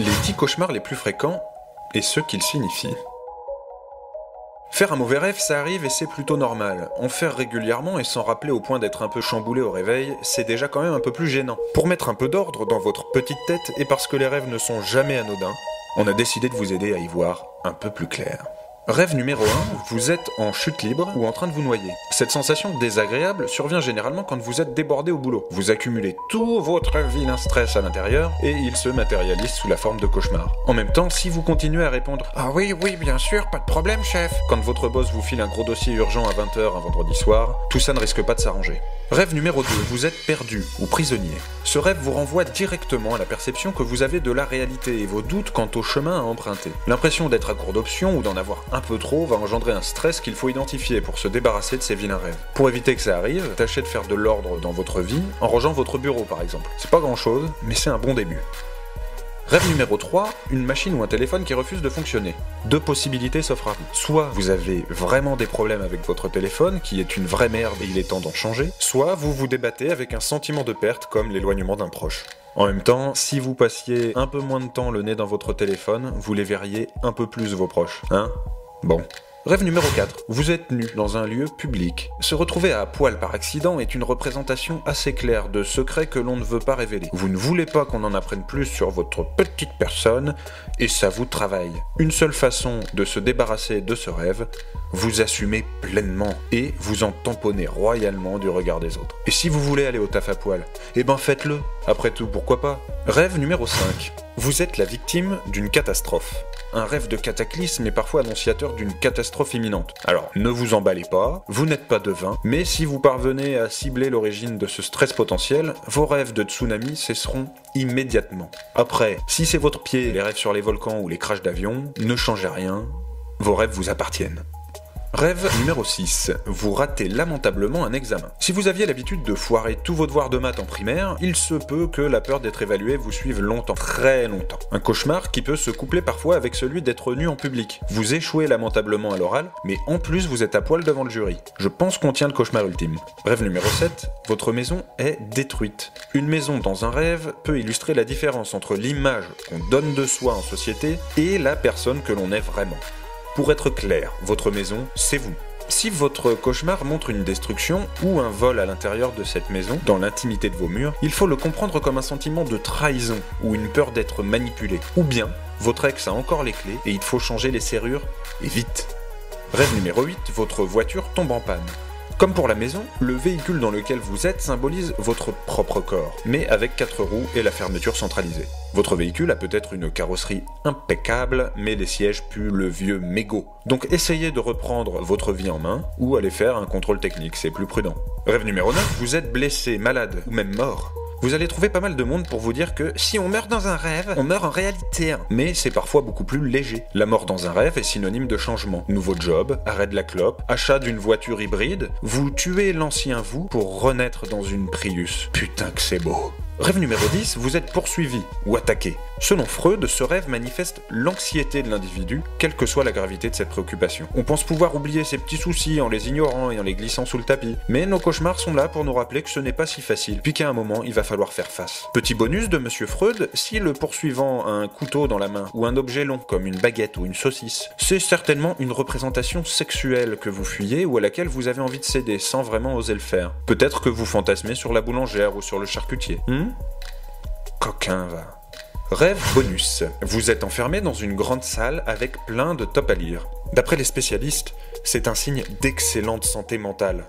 Les 10 cauchemars les plus fréquents et ceux qu'ils signifient. Faire un mauvais rêve, ça arrive et c'est plutôt normal. En faire régulièrement et s'en rappeler au point d'être un peu chamboulé au réveil, c'est déjà quand même un peu plus gênant. Pour mettre un peu d'ordre dans votre petite tête et parce que les rêves ne sont jamais anodins, on a décidé de vous aider à y voir un peu plus clair. Rêve numéro 1, vous êtes en chute libre ou en train de vous noyer. Cette sensation désagréable survient généralement quand vous êtes débordé au boulot. Vous accumulez tout votre vilain stress à l'intérieur et il se matérialise sous la forme de cauchemar. En même temps, si vous continuez à répondre « Ah oui, bien sûr, pas de problème, chef !» quand votre boss vous file un gros dossier urgent à 20h un vendredi soir, tout ça ne risque pas de s'arranger. Rêve numéro 2, vous êtes perdu ou prisonnier. Ce rêve vous renvoie directement à la perception que vous avez de la réalité et vos doutes quant au chemin à emprunter. L'impression d'être à court d'options ou d'en avoir un peu trop va engendrer un stress qu'il faut identifier pour se débarrasser de ces vilains rêves. Pour éviter que ça arrive, tâchez de faire de l'ordre dans votre vie en rangeant votre bureau par exemple. C'est pas grand chose, mais c'est un bon début. Rêve numéro 3, une machine ou un téléphone qui refuse de fonctionner. 2 possibilités s'offrent à vous. Soit vous avez vraiment des problèmes avec votre téléphone, qui est une vraie merde et il est temps d'en changer, soit vous vous débattez avec un sentiment de perte comme l'éloignement d'un proche. En même temps, si vous passiez un peu moins de temps le nez dans votre téléphone, vous les verriez un peu plus vos proches, hein ? Bon. Rêve numéro 4. Vous êtes nu dans un lieu public. Se retrouver à poil par accident est une représentation assez claire de secrets que l'on ne veut pas révéler. Vous ne voulez pas qu'on en apprenne plus sur votre petite personne et ça vous travaille. Une seule façon de se débarrasser de ce rêve, vous assumez pleinement et vous en tamponnez royalement du regard des autres. Et si vous voulez aller au taf à poil, eh ben faites-le. Après tout, pourquoi pas ? Rêve numéro 5. Vous êtes la victime d'une catastrophe. Un rêve de cataclysme est parfois annonciateur d'une catastrophe imminente. Alors, ne vous emballez pas, vous n'êtes pas devin, mais si vous parvenez à cibler l'origine de ce stress potentiel, vos rêves de tsunami cesseront immédiatement. Après, si c'est votre pied, les rêves sur les volcans ou les crashs d'avion, ne changez rien, vos rêves vous appartiennent. Rêve numéro 6. Vous ratez lamentablement un examen. Si vous aviez l'habitude de foirer tous vos devoirs de maths en primaire, il se peut que la peur d'être évalué vous suive longtemps, très longtemps. Un cauchemar qui peut se coupler parfois avec celui d'être nu en public. Vous échouez lamentablement à l'oral, mais en plus vous êtes à poil devant le jury. Je pense qu'on tient le cauchemar ultime. Rêve numéro 7. Votre maison est détruite. Une maison dans un rêve peut illustrer la différence entre l'image qu'on donne de soi en société et la personne que l'on est vraiment. Pour être clair, votre maison, c'est vous. Si votre cauchemar montre une destruction ou un vol à l'intérieur de cette maison, dans l'intimité de vos murs, il faut le comprendre comme un sentiment de trahison ou une peur d'être manipulé. Ou bien, votre ex a encore les clés et il faut changer les serrures, et vite. Rêve numéro 8, votre voiture tombe en panne. Comme pour la maison, le véhicule dans lequel vous êtes symbolise votre propre corps, mais avec 4 roues et la fermeture centralisée. Votre véhicule a peut-être une carrosserie impeccable, mais les sièges puent le vieux mégot. Donc essayez de reprendre votre vie en main, ou allez faire un contrôle technique, c'est plus prudent. Rêve numéro 9, vous êtes blessé, malade, ou même mort. Vous allez trouver pas mal de monde pour vous dire que si on meurt dans un rêve, on meurt en réalité. Mais c'est parfois beaucoup plus léger. La mort dans un rêve est synonyme de changement. Nouveau job, arrêt de la clope, achat d'une voiture hybride. Vous tuez l'ancien vous pour renaître dans une Prius. Putain que c'est beau. Rêve numéro 10, vous êtes poursuivi ou attaqué. Selon Freud, ce rêve manifeste l'anxiété de l'individu, quelle que soit la gravité de cette préoccupation. On pense pouvoir oublier ses petits soucis en les ignorant et en les glissant sous le tapis, mais nos cauchemars sont là pour nous rappeler que ce n'est pas si facile, puis qu'à un moment, il va falloir faire face. Petit bonus de Monsieur Freud, si le poursuivant a un couteau dans la main, ou un objet long comme une baguette ou une saucisse, c'est certainement une représentation sexuelle que vous fuyez ou à laquelle vous avez envie de céder sans vraiment oser le faire. Peut-être que vous fantasmez sur la boulangère ou sur le charcutier. Coquin va. Rêve bonus. Vous êtes enfermé dans une grande salle avec plein de top à lire. D'après les spécialistes, c'est un signe d'excellente santé mentale.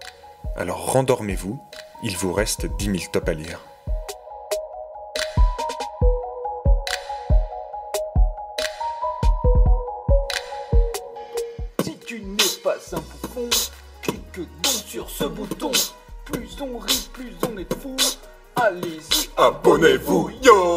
Alors rendormez-vous, il vous reste 10 000 top à lire. Si tu n'es pas un bouffon, clique donc sur ce bouton. Plus on rit, plus on est fou. Allez-y, abonnez-vous, yo!